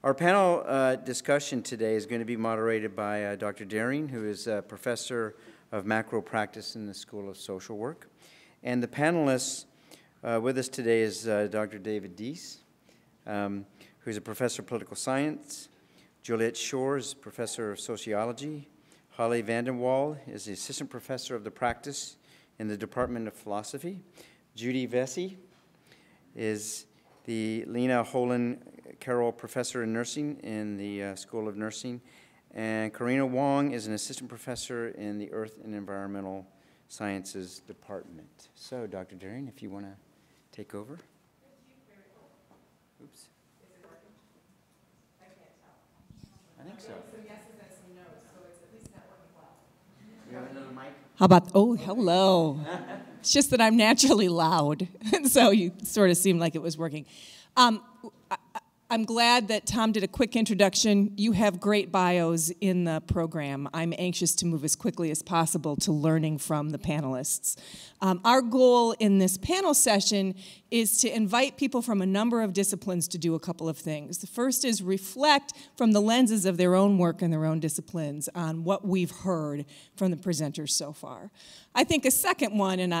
Our panel discussion today is going to be moderated by Dr. Daring, who is a professor of macro practice in the School of Social Work. And the panelists with us today is Dr. David Deese, who's a professor of political science. Juliet Schor is professor of sociology. Holly VandeWall is the assistant professor of the practice in the Department of Philosophy. Judy Vessey is the Lena Holden Carroll Professor in Nursing in the School of Nursing. And Corinne Wong is an assistant professor in the Earth and Environmental Sciences Department. So, Dr. Daring, if you want to take over. Oops. Is it working? I can't tell. I think so. Some yeses and some no's, so it's at least not working well. You have another mic? How about, oh, hello. It's just that I'm naturally loud, and so you sort of seemed like it was working. I'm glad that Tom did a quick introduction. You have great bios in the program. I'm anxious to move as quickly as possible to learning from the panelists. Our goal in this panel session is to invite people from a number of disciplines to do a couple of things. The first is reflect from the lenses of their own work and their own disciplines on what we've heard from the presenters so far. I think a second one, and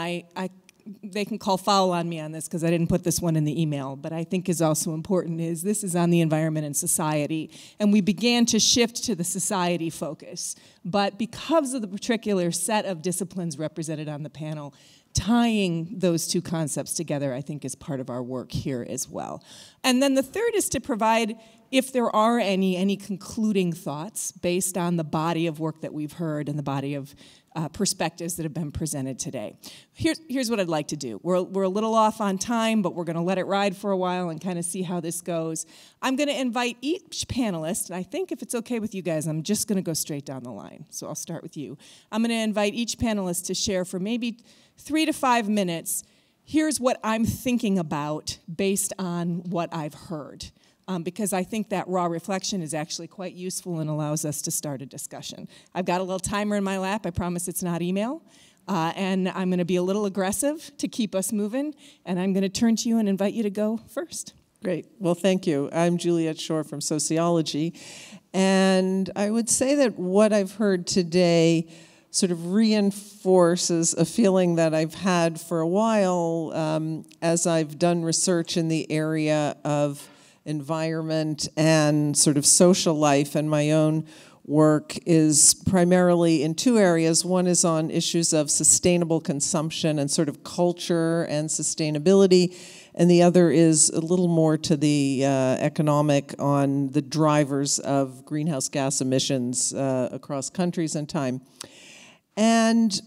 they can call foul on me on this because I didn't put this one in the email, but I think is also important, is this is on the environment and society. And we began to shift to the society focus. But because of the particular set of disciplines represented on the panel, tying those two concepts together, I think, is part of our work here as well. And then the third is to provide, if there are any concluding thoughts based on the body of work that we've heard and the body of perspectives that have been presented today. Here's what I'd like to do. We're a little off on time, but we're going to let it ride for a while and kind of see how this goes. I'm going to invite each panelist, and I think if it's okay with you guys, I'm just going to go straight down the line. So I'll start with you. I'm going to invite each panelist to share for maybe 3 to 5 minutes. Here's what I'm thinking about based on what I've heard. Because I think that raw reflection is actually quite useful and allows us to start a discussion. I've got a little timer in my lap. I promise it's not email. And I'm going to be a little aggressive to keep us moving. And I'm going to turn to you and invite you to go first. Great. Well, thank you. I'm Juliet Schor from Sociology. And I would say that what I've heard today sort of reinforces a feeling that I've had for a while as I've done research in the area of environment and sort of social life, and my own work is primarily in 2 areas. One is on issues of sustainable consumption and sort of culture and sustainability, and the other is a little more to the economic on the drivers of greenhouse gas emissions across countries and time. And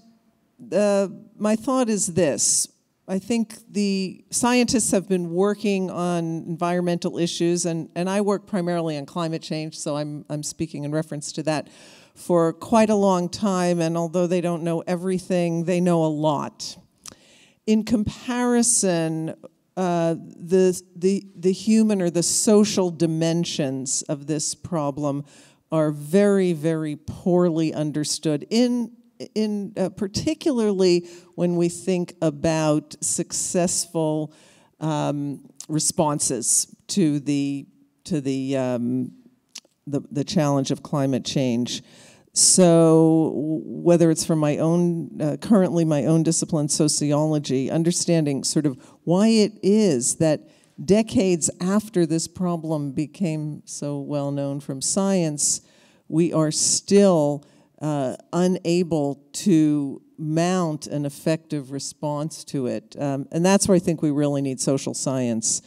my thought is this. I think the scientists have been working on environmental issues, and I work primarily on climate change, so I'm speaking in reference to that, for quite a long time, and although they don't know everything, they know a lot. In comparison, the human or the social dimensions of this problem are very, very poorly understood particularly when we think about successful responses to the challenge of climate change. So whether it's from my own, currently my own discipline, sociology, understanding sort of why it is that decades after this problem became so well known from science, we are still unable to mount an effective response to it. And that's where I think we really need social science.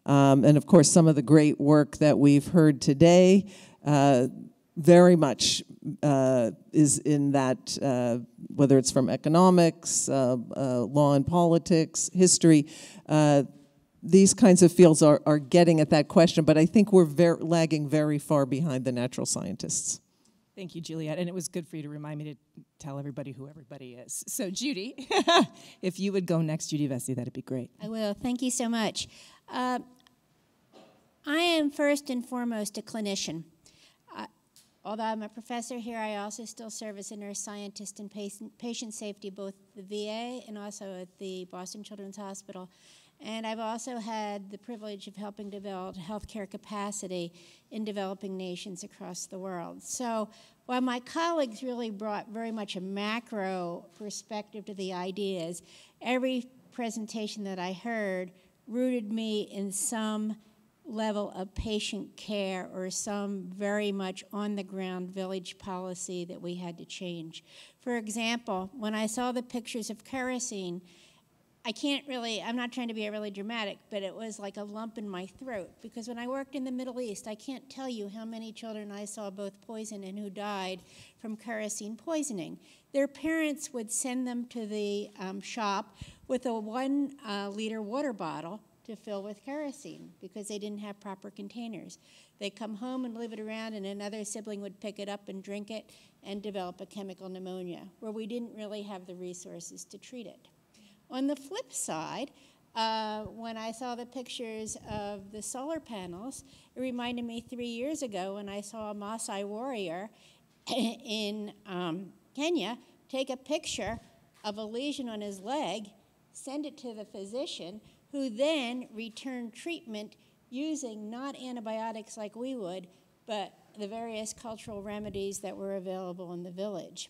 And of course, some of the great work that we've heard today very much is in that, whether it's from economics, law and politics, history, these kinds of fields are getting at that question, but I think we're lagging very far behind the natural scientists. Thank you, Juliet. And it was good for you to remind me to tell everybody who everybody is. So, Judy, if you would go next, Judy Vessey, that'd be great. I will. Thank you so much. I am first and foremost a clinician. Although I'm a professor here, I also still serve as a nurse scientist in patient safety, both the VA and also at the Boston Children's Hospital. And I've also had the privilege of helping develop healthcare capacity in developing nations across the world. So while my colleagues really brought very much a macro perspective to the ideas, every presentation that I heard rooted me in some level of patient care or some very much on-the-ground village policy that we had to change. For example, when I saw the pictures of kerosene, I'm not trying to be really dramatic, but it was like a lump in my throat, because when I worked in the Middle East, I can't tell you how many children I saw both poisoned and who died from kerosene poisoning. Their parents would send them to the shop with a 1-liter water bottle to fill with kerosene because they didn't have proper containers. They'd come home and leave it around, and another sibling would pick it up and drink it and develop a chemical pneumonia, where we didn't really have the resources to treat it. On the flip side, when I saw the pictures of the solar panels, it reminded me 3 years ago when I saw a Maasai warrior in Kenya take a picture of a lesion on his leg, send it to the physician, who then returned treatment using not antibiotics like we would, but the various cultural remedies that were available in the village.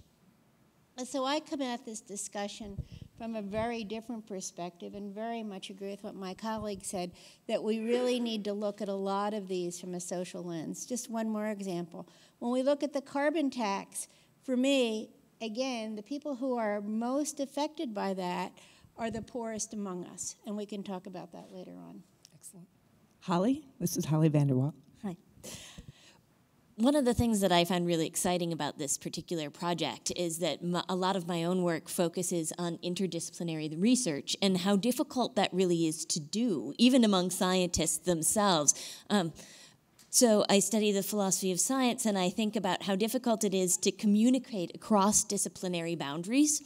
And so I come at this discussion from a very different perspective and very much agree with what my colleague said, that we really need to look at a lot of these from a social lens. Just one more example. When we look at the carbon tax, for me, again, the people who are most affected by that are the poorest among us, and we can talk about that later on. Excellent. Holly? This is Holly VandeWall. Hi. One of the things that I find really exciting about this particular project is that a lot of my own work focuses on interdisciplinary research and how difficult that really is to do, even among scientists themselves. So I study the philosophy of science, and I think about how difficult it is to communicate across disciplinary boundaries.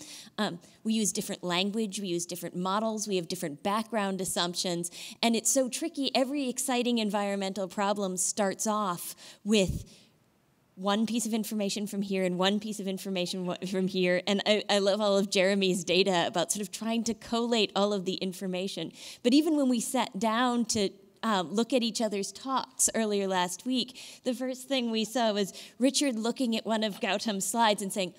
We use different language, we use different models, we have different background assumptions, and it's so tricky. Every exciting environmental problem starts off with one piece of information from here and one piece of information from here. And I love all of Jeremy's data about sort of trying to collate all of the information. But even when we sat down to look at each other's talks earlier last week, the first thing we saw was Richard looking at one of Gautam's slides and saying,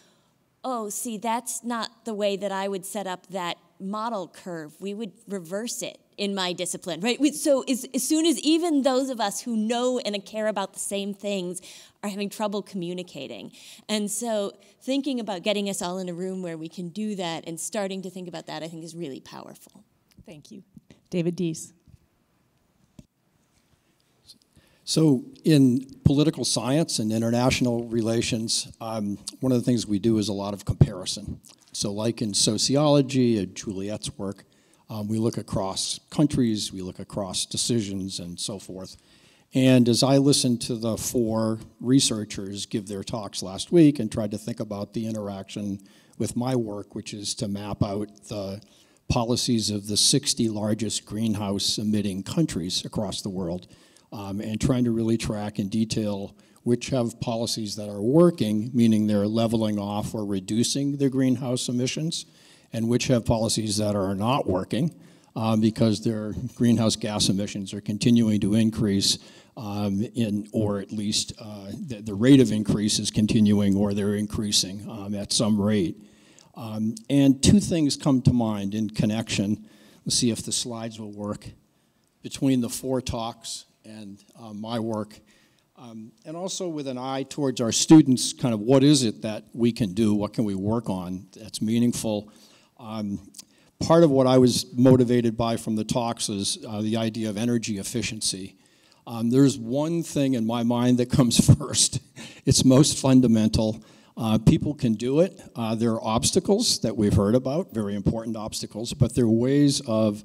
oh, see, that's not the way that I would set up that model curve. We would reverse it in my discipline, right? So as soon as even those of us who know and care about the same things are having trouble communicating. And so thinking about getting us all in a room where we can do that and starting to think about that, I think, is really powerful. Thank you. David Deese. So in political science and international relations, one of the things we do is a lot of comparison. So like in sociology, Juliet's work, we look across countries, we look across decisions and so forth. And as I listened to the 4 researchers give their talks last week and tried to think about the interaction with my work, which is to map out the policies of the 60 largest greenhouse emitting countries across the world, and trying to really track in detail which have policies that are working, meaning they're leveling off or reducing their greenhouse emissions, and which have policies that are not working because their greenhouse gas emissions are continuing to increase, or at least the rate of increase is continuing, or they're increasing at some rate. And 2 things come to mind in connection. Let's see if the slides will work. Between the 4 talks and my work, and also with an eye towards our students, kind of what is it that we can do, what can we work on that's meaningful. Part of what I was motivated by from the talks is the idea of energy efficiency. There's one thing in my mind that comes first. It's most fundamental. People can do it. There are obstacles that we've heard about, very important obstacles, but there are ways of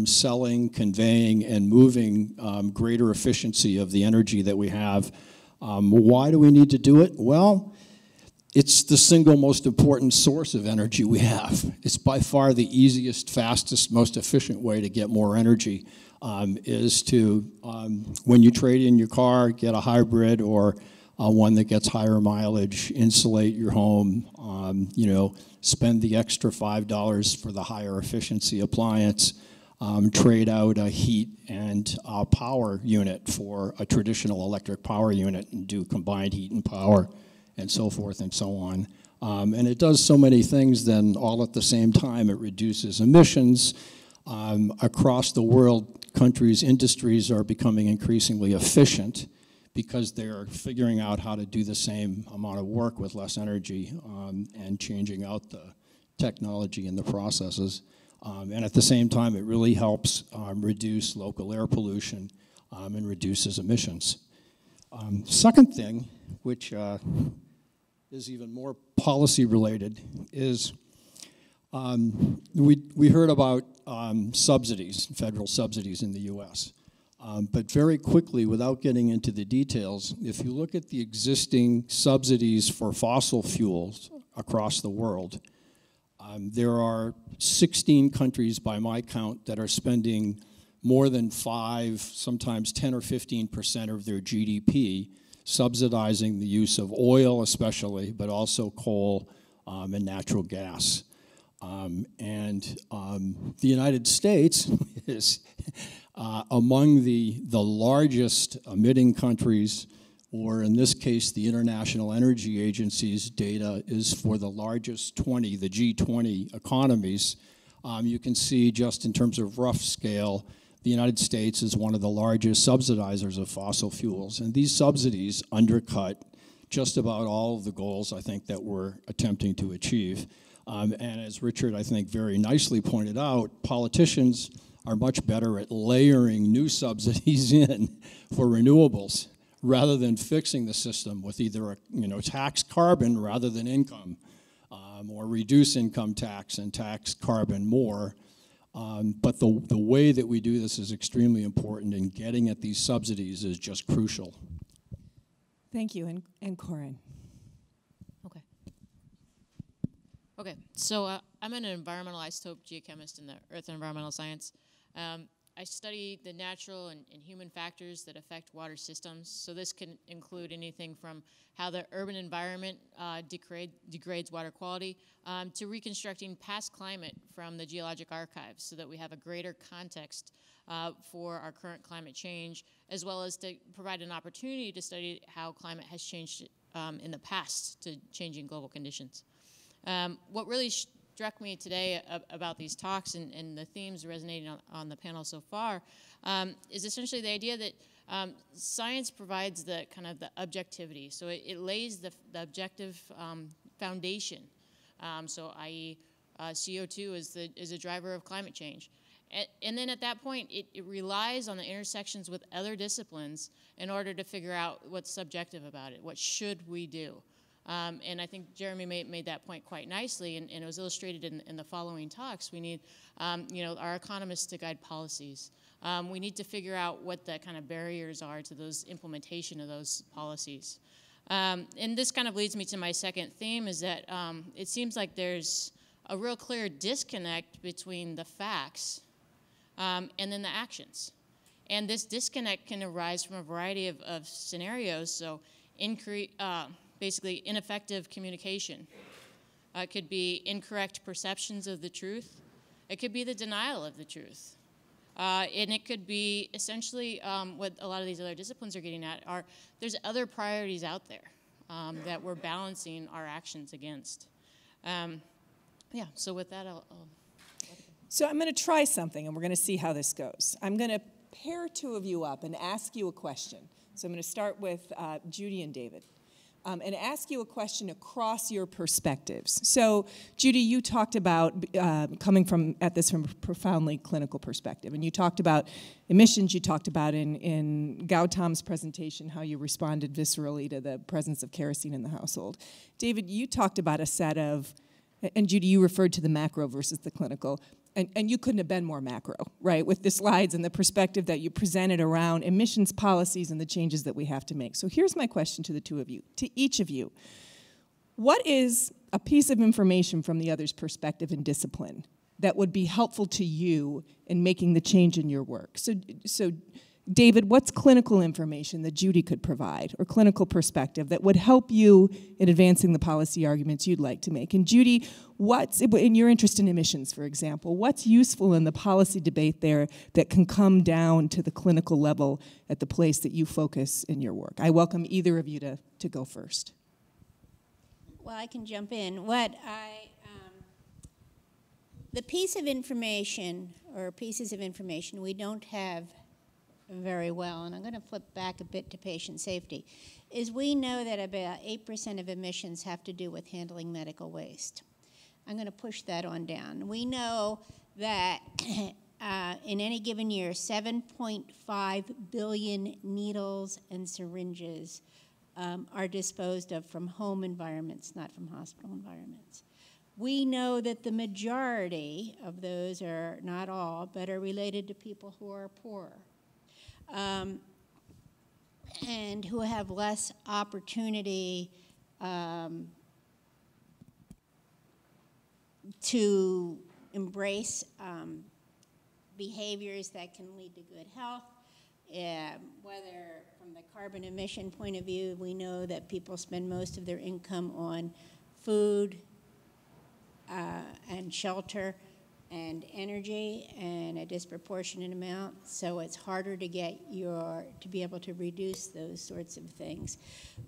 selling, conveying, and moving greater efficiency of the energy that we have. Why do we need to do it? Well, it's the single most important source of energy we have. It's by far the easiest, fastest, most efficient way to get more energy is to, when you trade in your car, get a hybrid or one that gets higher mileage, insulate your home, spend the extra $5 for the higher efficiency appliance. trade out a heat and power unit for a traditional electric power unit and do combined heat and power and so forth and so on. And it does so many things then all at the same time. It reduces emissions. Across the world, countries, industries are becoming increasingly efficient because they're figuring out how to do the same amount of work with less energy and changing out the technology and the processes. And at the same time, it really helps reduce local air pollution and reduces emissions. Second thing, which is even more policy related, is we heard about subsidies, federal subsidies in the US. But very quickly, without getting into the details, if you look at the existing subsidies for fossil fuels across the world, there are 16 countries by my count that are spending more than 5, sometimes 10 or 15% of their GDP subsidizing the use of oil especially, but also coal and natural gas. The United States is among the largest emitting countries, or in this case, the International Energy Agency's data is for the largest 20, the G20 economies. You can see just in terms of rough scale, the United States is one of the largest subsidizers of fossil fuels. And these subsidies undercut just about all of the goals, I think, that we're attempting to achieve. And as Richard, I think, very nicely pointed out, politicians are much better at layering new subsidies in for renewables rather than fixing the system with either tax carbon rather than income, or reduce income tax and tax carbon more. But the way that we do this is extremely important, and getting at these subsidies is just crucial. Thank you, and Corinne. Okay, so I'm an environmental isotope geochemist in the Earth and Environmental Science. I study the natural and human factors that affect water systems. So this can include anything from how the urban environment degrades water quality to reconstructing past climate from the geologic archives so that we have a greater context for our current climate change, as well as to provide an opportunity to study how climate has changed in the past to changing global conditions. What really struck me today about these talks and the themes resonating on the panel so far is essentially the idea that science provides the kind of the objectivity. So it lays the objective foundation. So i.e. CO2 is a driver of climate change. And then at that point, it relies on the intersections with other disciplines in order to figure out what's subjective about it. What should we do? And I think Jeremy made that point quite nicely, and it was illustrated in the following talks. We need, our economists to guide policies. We need to figure out what the kind of barriers are to those implementation of those policies. And this kind of leads me to my second theme, is that it seems like there's a real clear disconnect between the facts and then the actions. And this disconnect can arise from a variety of scenarios. So basically ineffective communication. It could be incorrect perceptions of the truth. It could be the denial of the truth. And it could be essentially what a lot of these other disciplines are getting at are there's other priorities out there that we're balancing our actions against. So with that, I'll So I'm going to try something, and we're going to see how this goes. I'm going to pair two of you up and ask you a question. So I'm going to start with Judy and David. And ask you a question across your perspectives. So, Judy, you talked about coming at this from a profoundly clinical perspective, and you talked about emissions. You talked about in Gautam's presentation how you responded viscerally to the presence of kerosene in the household. David, you talked about a set of, and Judy, you referred to the macro versus the clinical. And you couldn't have been more macro, right, with the slides and the perspective that you presented around emissions policies and the changes that we have to make. So here's my question to the two of you, to each of you. What is a piece of information from the other's perspective and discipline that would be helpful to you in making the change in your work? So David, what's clinical information that Judy could provide, or clinical perspective that would help you in advancing the policy arguments you'd like to make? And Judy, what's, in your interest in emissions, for example, what's useful in the policy debate there that can come down to the clinical level at the place that you focus in your work? I welcome either of you to go first. Well, I can jump in. The piece of information, or pieces of information we don't have very well, and I'm going to flip back a bit to patient safety, is we know that about 8% of emissions have to do with handling medical waste. I'm going to push that on down. We know that in any given year, 7.5 billion needles and syringes are disposed of from home environments, not from hospital environments. We know that the majority of those, are not all, but are related to people who are poor and who have less opportunity to embrace behaviors that can lead to good health. Whether from the carbon emission point of view, we know that people spend most of their income on food, and shelter and energy, and a disproportionate amount, so it's harder to get to be able to reduce those sorts of things.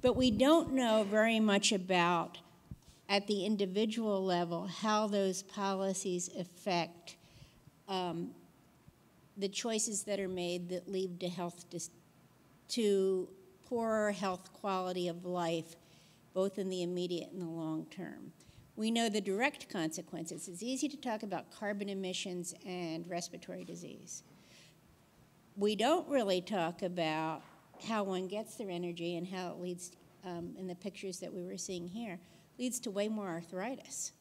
But we don't know very much about, at the individual level, how those policies affect the choices that are made that lead to poorer health quality of life, both in the immediate and the long term. We know the direct consequences. It's easy to talk about carbon emissions and respiratory disease. We don't really talk about how one gets their energy and how it leads, in the pictures that we were seeing here, leads to way more arthritis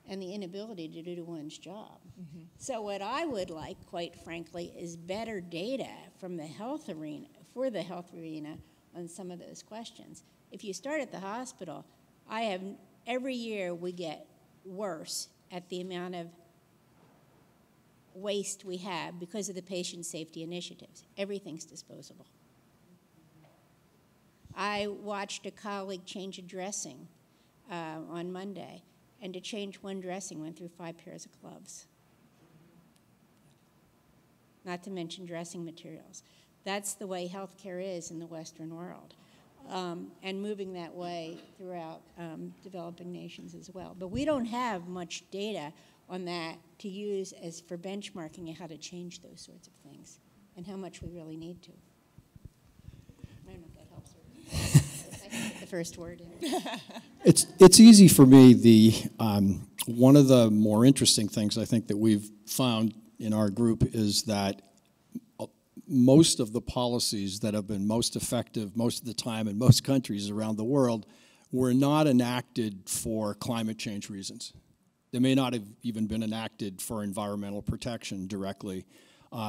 and the inability to do one's job. Mm-hmm. So what I would like, quite frankly, is better data from the health arena, for the health arena, on some of those questions. If you start at the hospital, every year we get worse at the amount of waste we have because of the patient safety initiatives. Everything's disposable. I watched a colleague change a dressing on Monday, and to change one dressing went through 5 pairs of gloves. Not to mention dressing materials. That's the way healthcare is in the Western world. And moving that way throughout developing nations as well. But we don't have much data on that to use as for benchmarking and how to change those sorts of things and how much we really need to. I don't know if that helps. I can get the first word in. It's easy for me. One of the more interesting things I think that we've found in our group is that most of the policies that have been most effective most of the time in most countries around the world were not enacted for climate change reasons. They may not have even been enacted for environmental protection directly.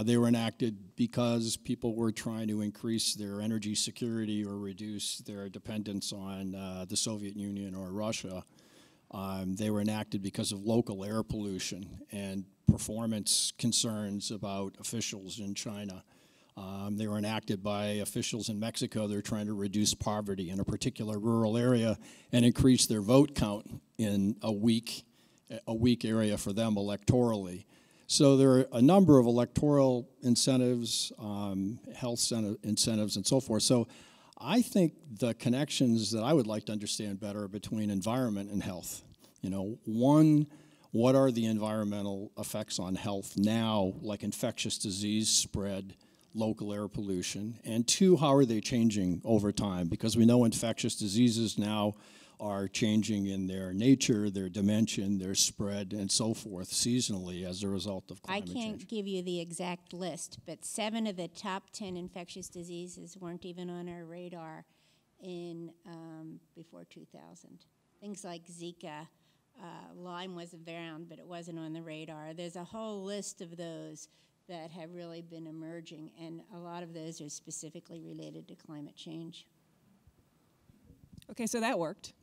They were enacted because people were trying to increase their energy security or reduce their dependence on the Soviet Union or Russia. They were enacted because of local air pollution and performance concerns about officials in China. They were enacted by officials in Mexico. They're trying to reduce poverty in a particular rural area and increase their vote count in a weak area for them electorally. So there are a number of electoral incentives, health incentives, and so forth. So I think the connections that I would like to understand better are between environment and health. One, what are the environmental effects on health now, like infectious disease spread, local air pollution, and 2, how are they changing over time? Because we know infectious diseases now are changing in their nature, their dimension, their spread, and so forth seasonally as a result of climate change. I can't give you the exact list, but 7 of the top 10 infectious diseases weren't even on our radar in before 2000. Things like Zika, Lyme was around, but it wasn't on the radar. There's a whole list of those that have really been emerging, and a lot of those are specifically related to climate change. Okay, so that worked.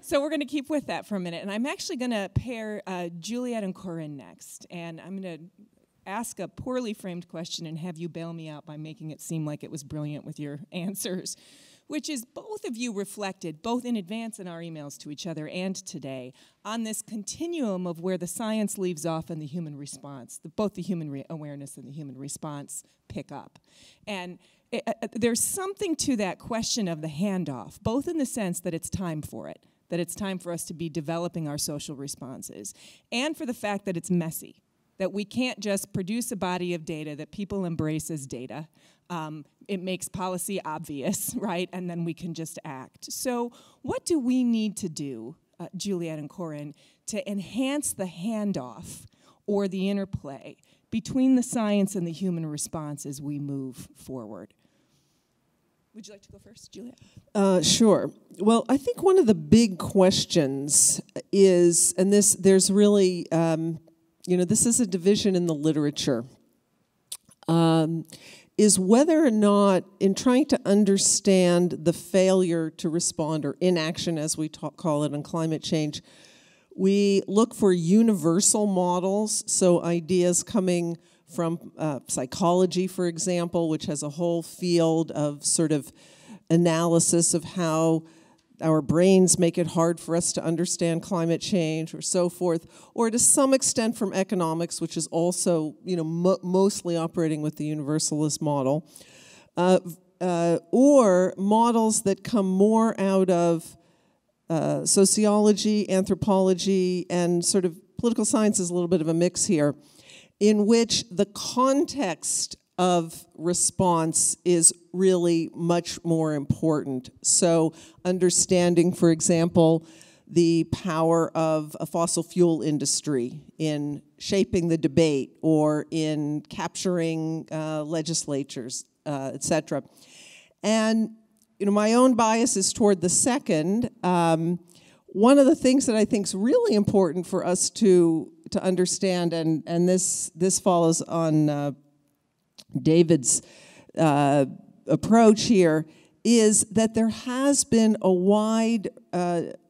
So we're going to keep with that for a minute, and I'm actually going to pair Juliet and Corinne next, and I'm going to ask a poorly framed question and have you bail me out by making it seem like it was brilliant with your answers, which is both of you reflected, both in advance in our emails to each other and today, on this continuum of where the science leaves off and the human response, both the human awareness and the human response pick up. And there's something to that question of the handoff, both in the sense that it's time for it, that it's time for us to be developing our social responses, and for the fact that it's messy, that we can't just produce a body of data that people embrace as data. It makes policy obvious, right? And then we can just act. So what do we need to do, Juliet and Corinne, to enhance the handoff or the interplay between the science and the human response as we move forward? Would you like to go first, Juliet? Sure. Well, I think one of the big questions is, and there's really, this is a division in the literature, is whether or not, in trying to understand the failure to respond, or inaction as we call it, on climate change, we look for universal models, so ideas coming from psychology, for example, which has a whole field of sort of analysis of how our brains make it hard for us to understand climate change, or so forth, or to some extent from economics, which is also, mostly operating with the universalist model, or models that come more out of sociology, anthropology, and sort of political science is a little bit of a mix here, in which the context of response is really much more important. So understanding, for example, the power of a fossil fuel industry in shaping the debate or in capturing legislatures, et cetera. And my own bias is toward the second. One of the things that I think is really important for us to understand, and this follows on David's approach here, is that there has been a wide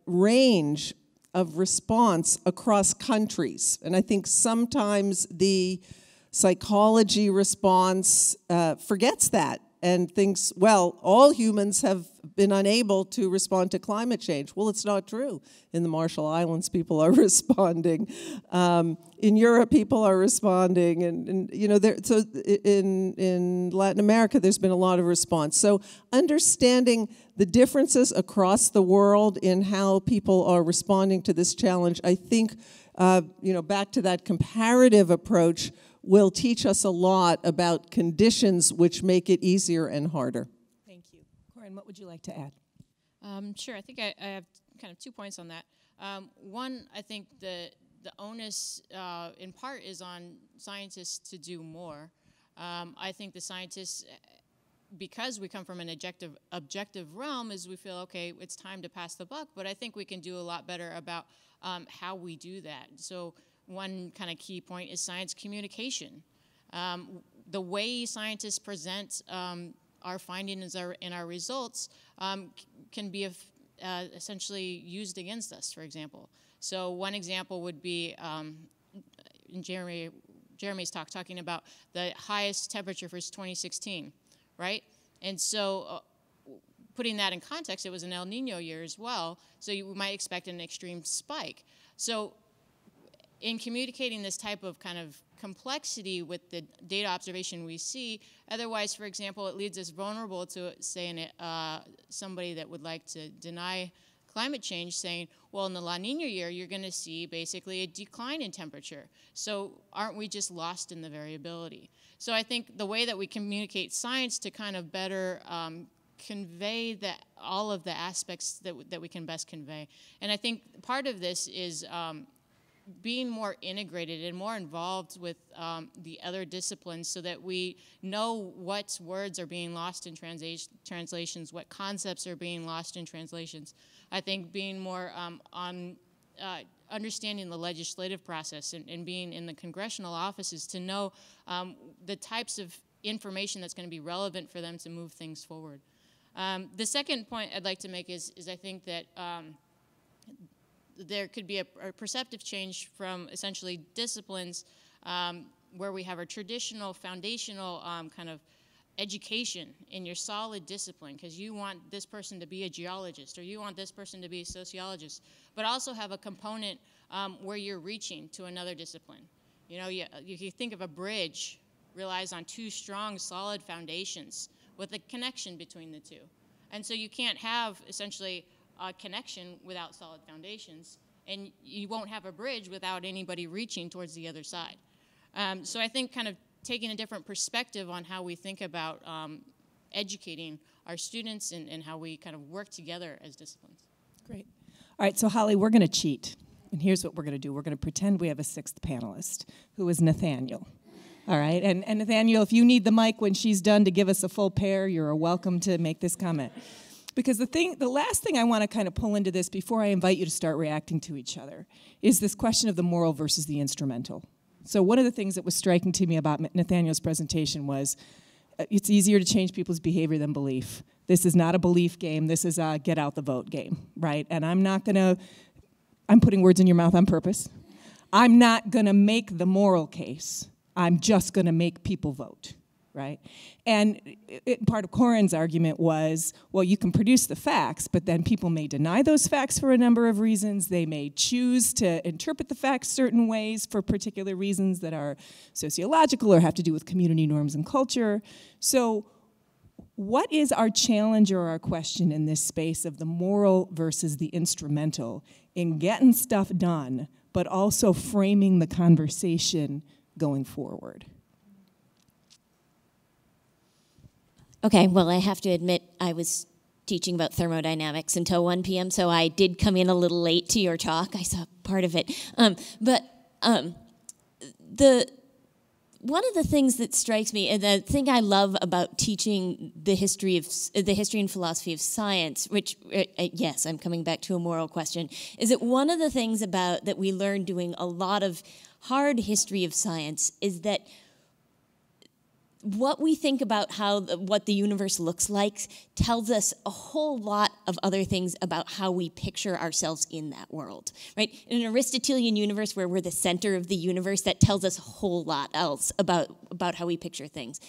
range of response across countries. And I think sometimes the psychology response forgets that and thinks, well, all humans have been unable to respond to climate change. Well, it's not true. In the Marshall Islands, people are responding. In Europe, people are responding. And so in Latin America, there's been a lot of response. So understanding the differences across the world in how people are responding to this challenge, I think, back to that comparative approach, will teach us a lot about conditions which make it easier and harder. Thank you. Corinne, what would you like to add? Sure. I think I have kind of 2 points on that. One, I think the onus in part is on scientists to do more. I think the scientists, because we come from an objective realm, is we feel, okay, it's time to pass the buck, but I think we can do a lot better about how we do that. So one kind of key point is science communication. The way scientists present our findings and our results can be essentially used against us, for example. So one example would be in Jeremy's talk, talking about the highest temperature for 2016, right? And so putting that in context, it was an El Nino year as well, so you might expect an extreme spike. So in communicating this type of kind of complexity with the data observation we see, otherwise, for example, it leaves us vulnerable to, say, somebody that would like to deny climate change, saying, well, in the La Nina year, you're going to see basically a decline in temperature. So aren't we just lost in the variability? So I think the way that we communicate science to kind of better convey all of the aspects that we can best convey. And I think part of this is being more integrated and more involved with the other disciplines, so that we know what words are being lost in translations, what concepts are being lost in translations. I think being more on understanding the legislative process and being in the congressional offices to know the types of information that's going to be relevant for them to move things forward. The second point I'd like to make is I think that there could be a perceptive change from essentially disciplines where we have a traditional foundational kind of education in your solid discipline, because you want this person to be a geologist or you want this person to be a sociologist, but also have a component where you're reaching to another discipline. You know, you think of a bridge relies on two strong, solid foundations with a connection between the two. And so you can't have essentially a connection without solid foundations, and you won't have a bridge without anybody reaching towards the other side. So I think kind of taking a different perspective on how we think about educating our students and how we kind of work together as disciplines. Great. All right, so Holly, we're going to cheat. And here's what we're going to do. We're going to pretend we have a sixth panelist, who is Nathaniel. All right, and Nathaniel, if you need the mic when she's done to give us a full pair, you're welcome to make this comment. Because the last thing I want to kind of pull into this before I invite you to start reacting to each other is this question of the moral versus the instrumental. So one of the things that was striking to me about Nathaniel's presentation was it's easier to change people's behavior than belief. This is not a belief game. This is a get out the vote game, right? And I'm putting words in your mouth on purpose. I'm not going to make the moral case. I'm just going to make people vote, right? And part of Corinne's argument was, well, you can produce the facts, but then people may deny those facts for a number of reasons. They may choose to interpret the facts certain ways for particular reasons that are sociological or have to do with community norms and culture. So what is our challenge or our question in this space of the moral versus the instrumental in getting stuff done, but also framing the conversation going forward? Okay, well, I have to admit I was teaching about thermodynamics until 1 p.m., so I did come in a little late to your talk. I saw part of it. One of the things that strikes me, and the thing I love about teaching the history and philosophy of science, which, yes, I'm coming back to a moral question, is that one of the things that we learn doing a lot of hard history of science is that what we think about what the universe looks like tells us a whole lot of other things about how we picture ourselves in that world, right? In an Aristotelian universe where we're the center of the universe, that tells us a whole lot else about how we picture things.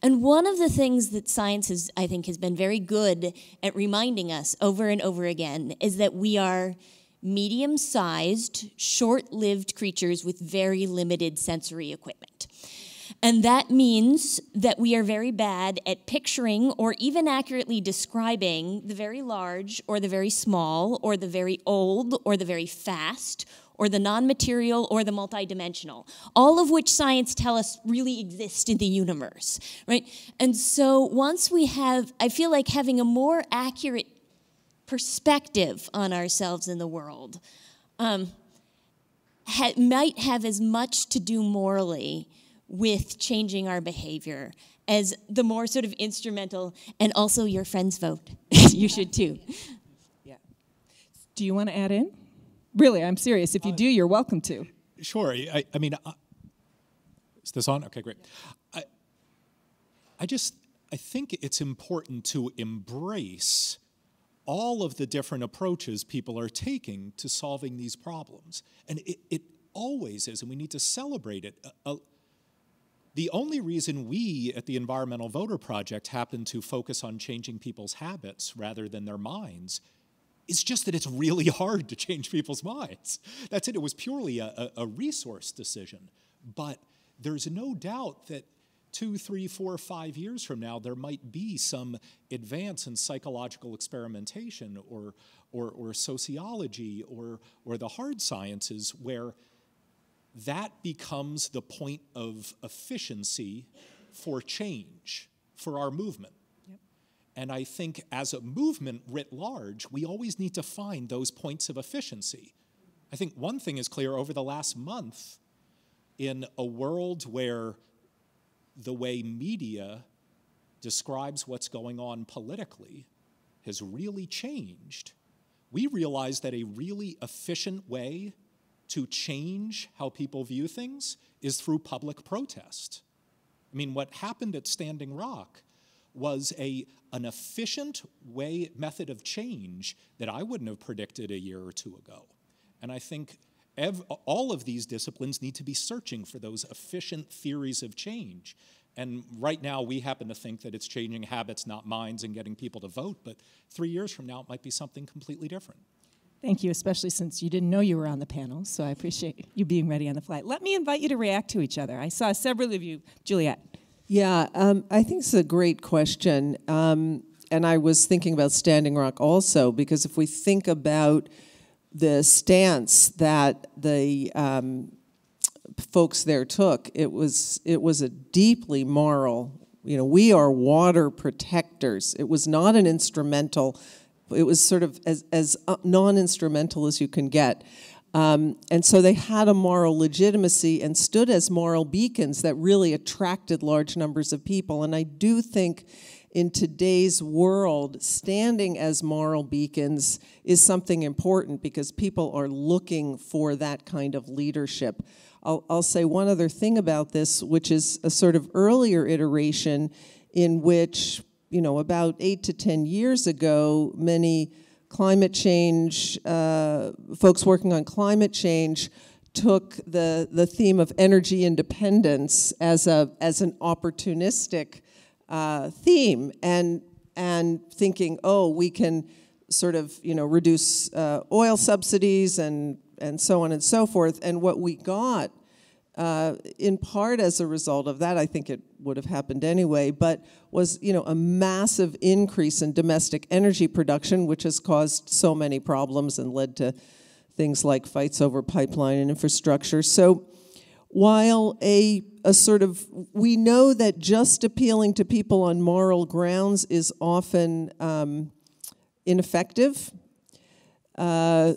And one of the things that science I think has been very good at reminding us over and over again is that we are medium-sized, short-lived creatures with very limited sensory equipment. And that means that we are very bad at picturing or even accurately describing the very large or the very small or the very old or the very fast or the non-material or the multidimensional, all of which science tell us really exist in the universe, right? And so once I feel like having a more accurate perspective on ourselves in the world might have as much to do morally with changing our behavior as the more sort of instrumental, and also your friends vote. You should too. Yeah. Do you want to add in? Really, I'm serious. If you do, you're welcome to. Sure. I mean, is this on? Okay, great. I think it's important to embrace all of the different approaches people are taking to solving these problems. And it always is, and we need to celebrate it. The only reason we at the Environmental Voter Project happen to focus on changing people's habits rather than their minds is just that it's really hard to change people's minds. That's it. It was purely a resource decision. But there's no doubt that 2, 3, 4, 5 years from now, there might be some advance in psychological experimentation or sociology or the hard sciences where that becomes the point of efficiency for change, for our movement. Yep. And I think as a movement writ large, we always need to find those points of efficiency. I think one thing is clear over the last month, in a world where the way media describes what's going on politically has really changed, we realize that a really efficient way to change how people view things is through public protest. I mean, what happened at Standing Rock was an efficient method of change that I wouldn't have predicted a year or two ago. And I think all of these disciplines need to be searching for those efficient theories of change. And right now, we happen to think that it's changing habits, not minds, and getting people to vote. But 3 years from now, it might be something completely different. Thank you, especially since you didn't know you were on the panel, so I appreciate you being ready on the fly. Let me invite you to react to each other. I saw several of you. Juliet. Yeah, I think it's a great question. And I was thinking about Standing Rock also, because if we think about the stance that the folks there took, it was a deeply moral, we are water protectors. It was not an instrumental. It was sort of as non-instrumental as you can get. And so they had a moral legitimacy and stood as moral beacons that really attracted large numbers of people. And I do think in today's world, standing as moral beacons is something important because people are looking for that kind of leadership. I'll say one other thing about this, which is a sort of earlier iteration in which, about 8 to 10 years ago, many climate change, folks working on climate change took the theme of energy independence as an opportunistic theme and thinking, we can sort of, reduce oil subsidies and so on and so forth. And what we got, in part as a result of that, I think it would have happened anyway, but was, a massive increase in domestic energy production, which has caused so many problems and led to things like fights over pipeline and infrastructure. So while a sort of, we know that just appealing to people on moral grounds is often ineffective, I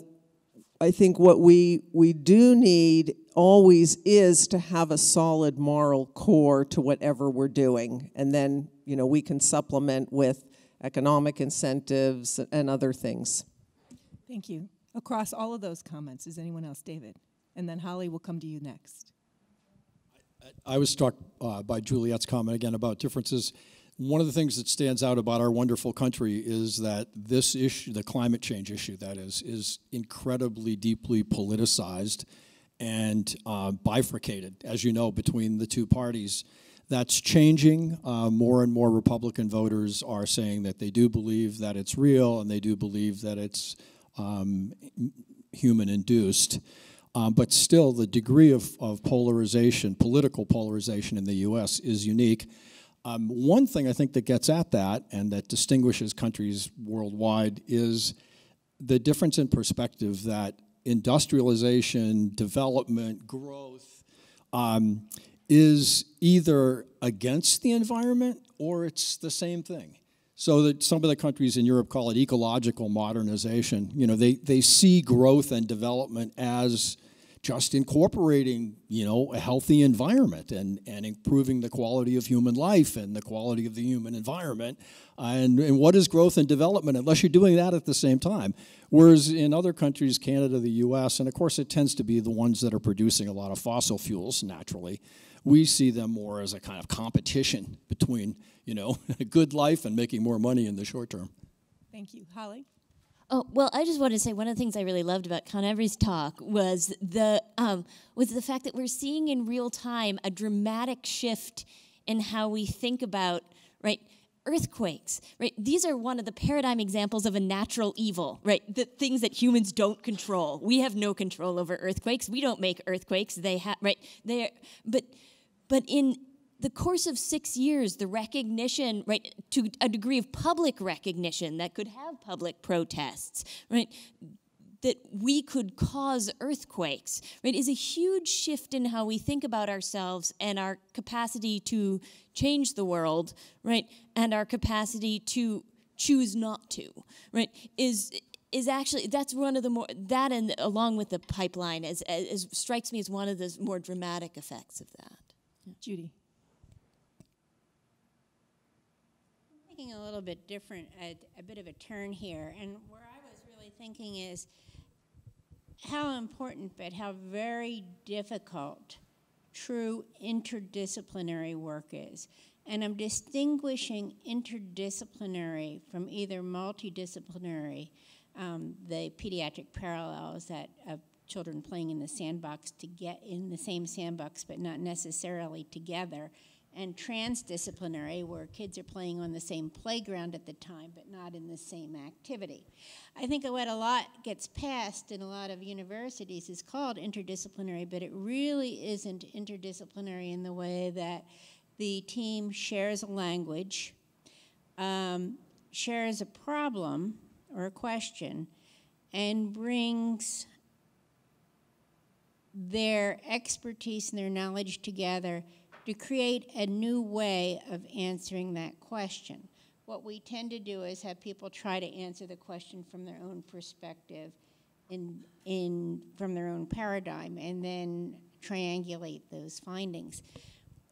think what we do need always is to have a solid moral core to whatever we're doing. And then, we can supplement with economic incentives and other things. Thank you. Across all of those comments, is anyone else? David? And then Holly will come to you next. I was struck by Juliet's comment again about differences. One of the things that stands out about our wonderful country is that this issue, the climate change issue, that is incredibly deeply politicized and bifurcated, as you know, between the two parties. That's changing. More and more Republican voters are saying that they do believe that it's real and they do believe that it's human-induced. But still, the degree of polarization, political polarization in the U.S. is unique. One thing I think that gets at that and that distinguishes countries worldwide is the difference in perspective that industrialization, development, growth is either against the environment or it's the same thing. So that some of the countries in Europe call it ecological modernization. They see growth and development as just incorporating, a healthy environment and improving the quality of human life and the quality of the human environment. And what is growth and development unless you're doing that at the same time? Whereas in other countries, Canada, the US, and of course it tends to be the ones that are producing a lot of fossil fuels naturally, we see them more as a kind of competition between, a good life and making more money in the short term. Thank you. Holly? Oh, well, I just wanted to say one of the things I really loved about Con Every's talk was the fact that we're seeing in real time a dramatic shift in how we think about, earthquakes, These are one of the paradigm examples of a natural evil, The things that humans don't control. We have no control over earthquakes. We don't make earthquakes. They have, They are, but in the course of 6 years, the recognition, to a degree of public recognition that could have public protests, that we could cause earthquakes, is a huge shift in how we think about ourselves and our capacity to change the world, and our capacity to choose not to, is actually, that's one of the more, that and along with the pipeline as strikes me as one of the more dramatic effects of that. Judy. Thinking a little bit different, a bit of a turn here, and where I was really thinking is how important but how very difficult true interdisciplinary work is. And I'm distinguishing interdisciplinary from either multidisciplinary, the pediatric parallels that children playing in the sandbox to get in the same sandbox, but not necessarily together. And transdisciplinary, where kids are playing on the same playground at the time, but not in the same activity. I think what a lot gets passed in a lot of universities is called interdisciplinary, but it really isn't interdisciplinary in the way that the team shares a language, shares a problem or a question, and brings their expertise and their knowledge together to create a new way of answering that question. What we tend to do is have people try to answer the question from their own perspective, from their own paradigm, and then triangulate those findings.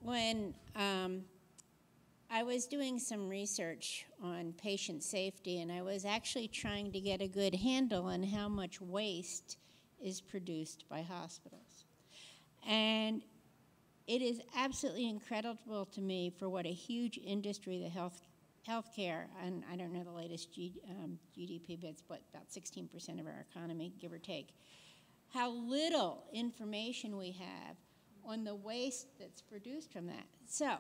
When I was doing some research on patient safety, and I was actually trying to get a good handle on how much waste is produced by hospitals. And it is absolutely incredible to me for what a huge industry the healthcare, and I don't know the latest GDP, but it's about 16% of our economy, give or take, how little information we have on the waste that's produced from that. So,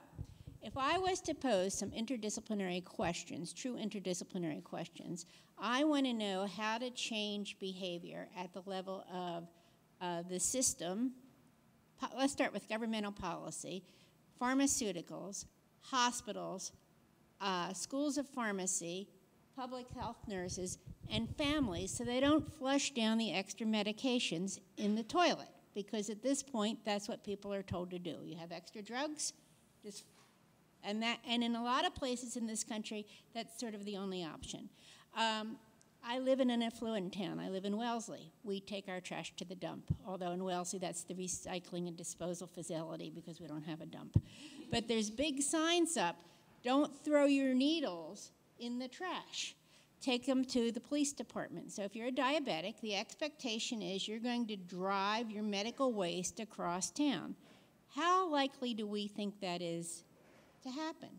if I was to pose some interdisciplinary questions, true interdisciplinary questions, I want to know how to change behavior at the level of the system. Let's start with governmental policy, pharmaceuticals, hospitals, schools of pharmacy, public health nurses, and families, so they don't flush down the extra medications in the toilet, because at this point, that's what people are told to do. You have extra drugs, and in a lot of places in this country, that's sort of the only option. I live in an affluent town. I live in Wellesley. We take our trash to the dump, although in Wellesley that's the recycling and disposal facility because we don't have a dump. But there's big signs up, don't throw your needles in the trash. Take them to the police department. So if you're a diabetic, the expectation is you're going to drive your medical waste across town. How likely do we think that is to happen?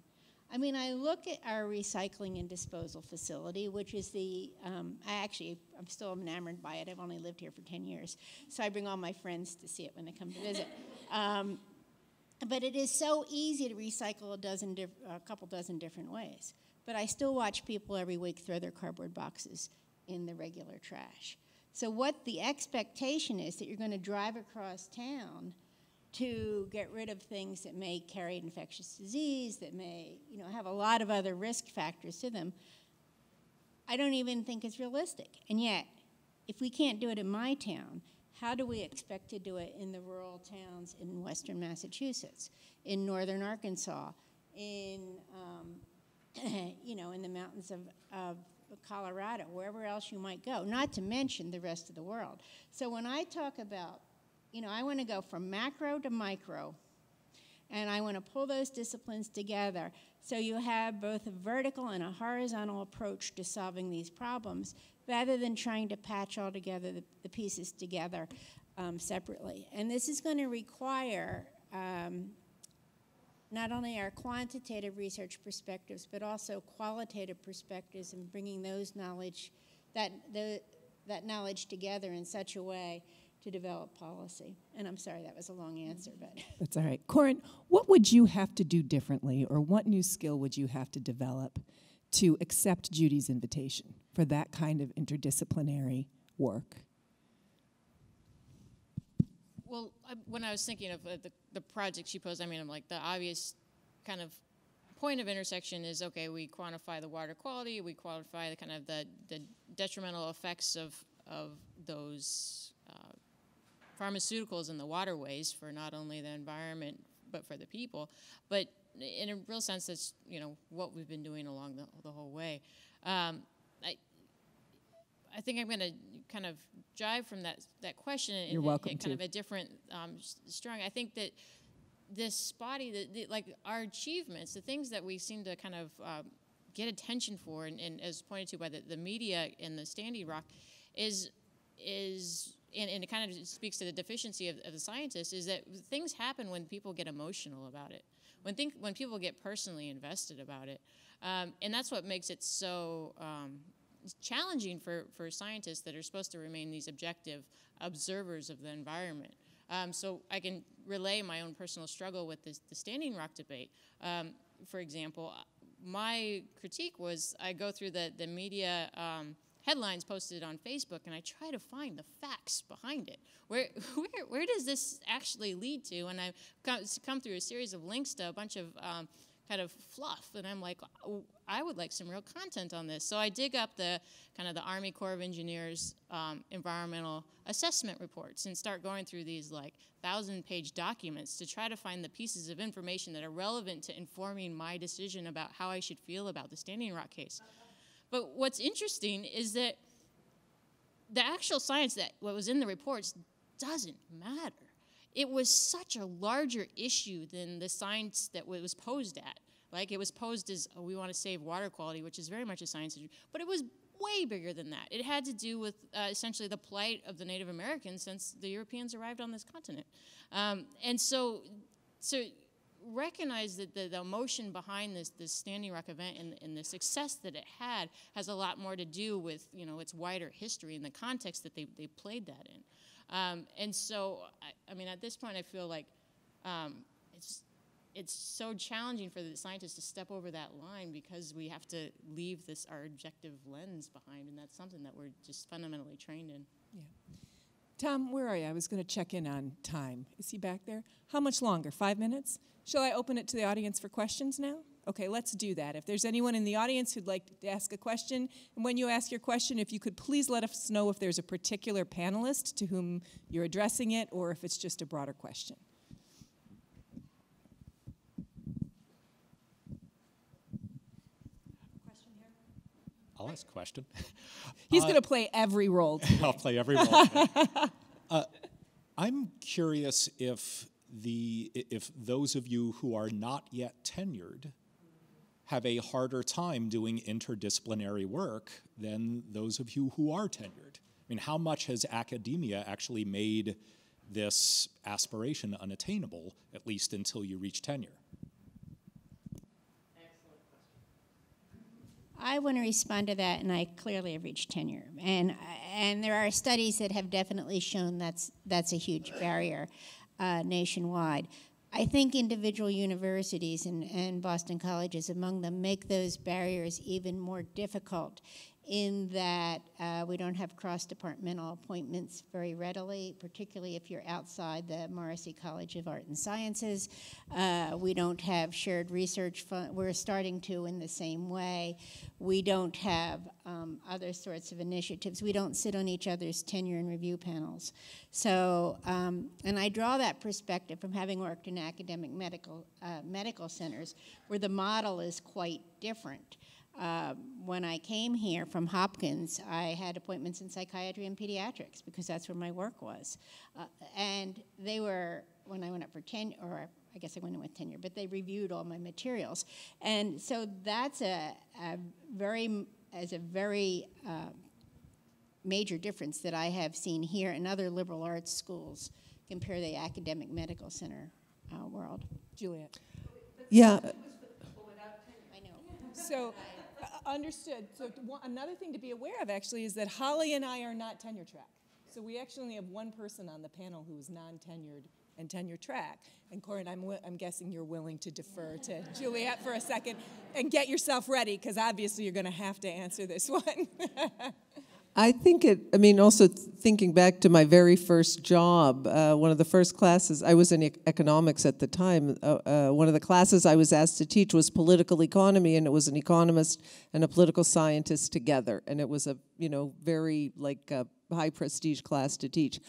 I mean, I look at our recycling and disposal facility, which is I'm still enamored by it. I've only lived here for 10 years. So I bring all my friends to see it when they come to visit. But it is so easy to recycle a couple dozen different ways. But I still watch people every week throw their cardboard boxes in the regular trash. So what the expectation is that you're going to drive across town to get rid of things that may carry infectious disease, that may, have a lot of other risk factors to them, I don't even think it's realistic. And yet, if we can't do it in my town, how do we expect to do it in the rural towns in western Massachusetts, in northern Arkansas, in the mountains of Colorado, wherever else you might go, not to mention the rest of the world. So when I talk about, I want to go from macro to micro, and I want to pull those disciplines together so you have both a vertical and a horizontal approach to solving these problems, rather than trying to patch all together the pieces together separately. And this is going to require not only our quantitative research perspectives, but also qualitative perspectives, and bringing that knowledge together in such a way to develop policy. And I'm sorry, that was a long answer, but. That's all right. Corinne, what would you have to do differently, or what new skill would you have to develop to accept Judy's invitation for that kind of interdisciplinary work? Well, when I was thinking of the project she posed, I'm like, the obvious kind of point of intersection is, okay, we quantify the water quality, we quantify the kind of the detrimental effects of those pharmaceuticals in the waterways for not only the environment but for the people. But in a real sense, that's what we've been doing along the whole way. I think I'm going to kind of drive from that question and hit kind of a different strong. I think that this body, like our achievements, the things that we seem to kind of get attention for, and as pointed to by the media in the Standing Rock, is and it kind of speaks to the deficiency of the scientists, is that things happen when people get emotional about it, when people get personally invested about it, and that's what makes it so challenging for scientists that are supposed to remain these objective observers of the environment. So I can relay my own personal struggle with the Standing Rock debate. For example, my critique was I go through the media headlines posted on Facebook, and I try to find the facts behind it. Where does this actually lead to? And I've come through a series of links to a bunch of kind of fluff, and I'm like, oh, I would like some real content on this. So I dig up the Army Corps of Engineers environmental assessment reports and start going through these like 1,000-page documents to try to find the pieces of information that are relevant to informing my decision about how I should feel about the Standing Rock case. But what's interesting is that the actual science that what was in the reports doesn't matter. It was such a larger issue than the science that was posed at. Like, it was posed as, oh, we want to save water quality, which is very much a science issue. But it was way bigger than that. It had to do with essentially the plight of the Native Americans since the Europeans arrived on this continent. And so recognize that the emotion behind this Standing Rock event and the success that it had has a lot more to do with, you know, its wider history and the context that they played that in. And so, I mean, at this point, I feel like it's so challenging for the scientists to step over that line because we have to leave our objective lens behind, and that's something that we're just fundamentally trained in. Yeah. Tom, where are you? I was going to check in on time. Is he back there? How much longer? 5 minutes? Shall I open it to the audience for questions now? Okay, let's do that. If there's anyone in the audience who'd like to ask a question, and when you ask your question, if you could please let us know if there's a particular panelist to whom you're addressing it, or if it's just a broader question. Question here? I'll ask a question. He's going to play every role today. I'll play every role today. I'm curious if those of you who are not yet tenured have a harder time doing interdisciplinary work than those of you who are tenured. I mean, how much has academia actually made this aspiration unattainable, at least until you reach tenure? Excellent question. I want to respond to that, and I clearly have reached tenure. And there are studies that have definitely shown that's a huge barrier nationwide. I think individual universities and Boston colleges among them make those barriers even more difficult in that we don't have cross-departmental appointments very readily, particularly if you're outside the Morrissey College of Art and Sciences. We don't have shared research we're starting to in the same way. We don't have other sorts of initiatives. We don't sit on each other's tenure and review panels. So, and I draw that perspective from having worked in academic medical centers where the model is quite different. When I came here from Hopkins, I had appointments in psychiatry and pediatrics because that's where my work was. And they were, when I went up for tenure, or I guess I went in with tenure, but they reviewed all my materials. And so that's a very major difference that I have seen here in other liberal arts schools compared to the academic medical center world. Juliet. Yeah. I know. So, understood. So another thing to be aware of, actually, is that Holly and I are not tenure track. So we actually only have one person on the panel who is non-tenured and tenure track. And Corinne, I'm guessing you're willing to defer to Juliet for a second and get yourself ready, because obviously you're going to have to answer this one. I think also thinking back to my very first job, one of the first classes, I was in economics at the time, one of the classes I was asked to teach was political economy, and it was an economist and a political scientist together, and it was a, very high prestige class to teach.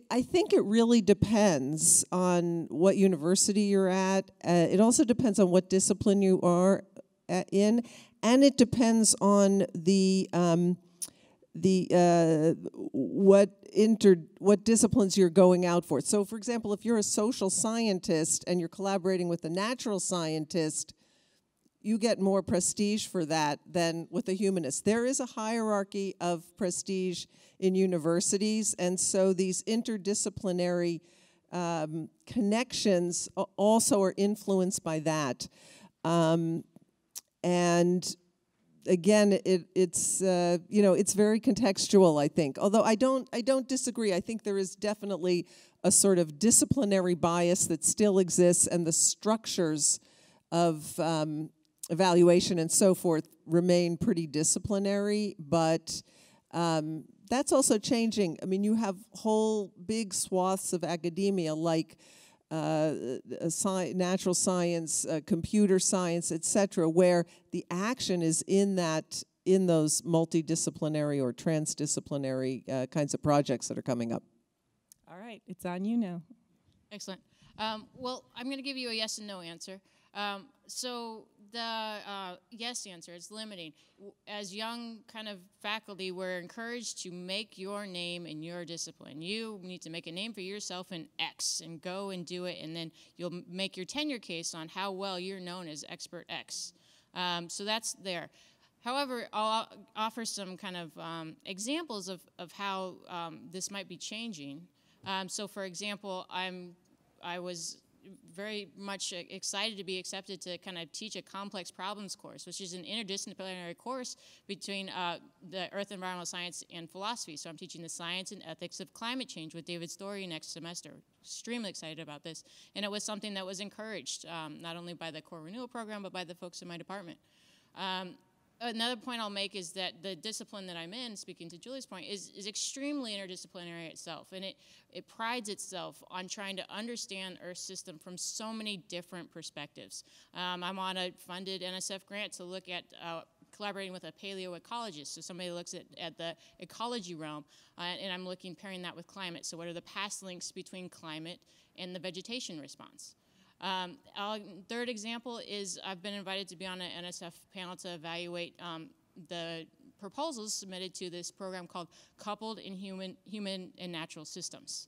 I think it really depends on what university you're at. It also depends on what discipline you are in, and it depends on what disciplines you're going out for. So, for example, if you're a social scientist and you're collaborating with a natural scientist, you get more prestige for that than with a humanist. There is a hierarchy of prestige in universities, and so these interdisciplinary connections also are influenced by that. And again, it's you know, it's very contextual, I think. Although I don't disagree. I think there is definitely a sort of disciplinary bias that still exists, and the structures of evaluation and so forth remain pretty disciplinary. But that's also changing. I mean, you have whole big swaths of academia like natural science, computer science, etc., where the action is in those multidisciplinary or transdisciplinary kinds of projects that are coming up. All right, it's on you now. Excellent. Well, I'm going to give you a yes and no answer. So the yes answer is limiting. As young kind of faculty, we're encouraged to make your name in your discipline. You need to make a name for yourself in X and go and do it, and then you'll make your tenure case on how well you're known as expert X. So that's there. However, I'll offer some kind of examples of how this might be changing. So for example, I was very much excited to be accepted to kind of teach a complex problems course, which is an interdisciplinary course between the earth environmental science and philosophy. So I'm teaching the science and ethics of climate change with David Story next semester. Extremely excited about this. And it was something that was encouraged, not only by the core renewal program, but by the folks in my department. Another point I'll make is that the discipline that I'm in, speaking to Julie's point, is extremely interdisciplinary itself, and it prides itself on trying to understand Earth's system from so many different perspectives. I'm on a funded NSF grant to look at collaborating with a paleoecologist, so somebody looks at the ecology realm, and I'm pairing that with climate. So what are the past links between climate and the vegetation response? Third example is I've been invited to be on an NSF panel to evaluate the proposals submitted to this program called Coupled in Human and Natural Systems.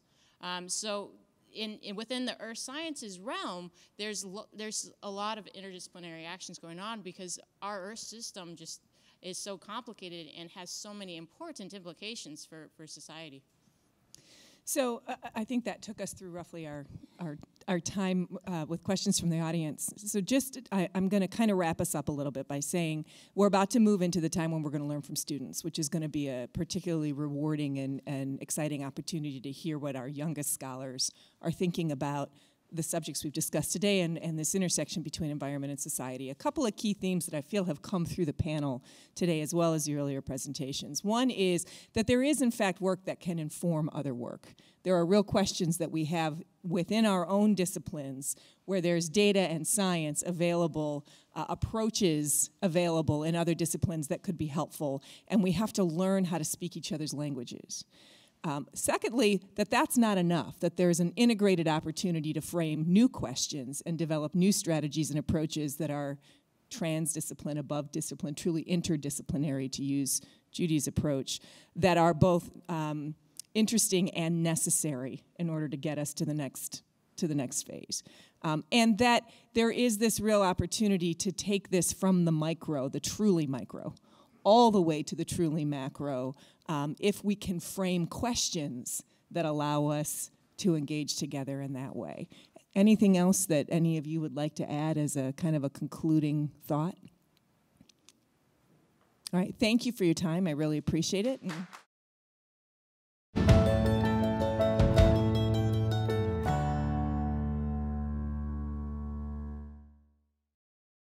So within the earth sciences realm, there's a lot of interdisciplinary actions going on because our earth system just is so complicated and has so many important implications for society. So I think that took us through roughly our time with questions from the audience. So I'm going to kind of wrap us up a little bit by saying we're about to move into the time when we're going to learn from students, which is going to be a particularly rewarding and exciting opportunity to hear what our youngest scholars are thinking about the subjects we've discussed today and this intersection between environment and society. A couple of key themes that I feel have come through the panel today as well as the earlier presentations. One is that there is in fact work that can inform other work. There are real questions that we have within our own disciplines where there's data and science available, approaches available in other disciplines that could be helpful, and we have to learn how to speak each other's languages. Secondly, that's not enough, that there's an integrated opportunity to frame new questions and develop new strategies and approaches that are transdiscipline, above discipline, truly interdisciplinary, to use Judy's approach, that are both interesting and necessary in order to get us to the next phase. And that there is this real opportunity to take this from the micro, the truly micro, all the way to the truly macro, if we can frame questions that allow us to engage together in that way. Anything else that any of you would like to add as a kind of a concluding thought? All right, thank you for your time. I really appreciate it.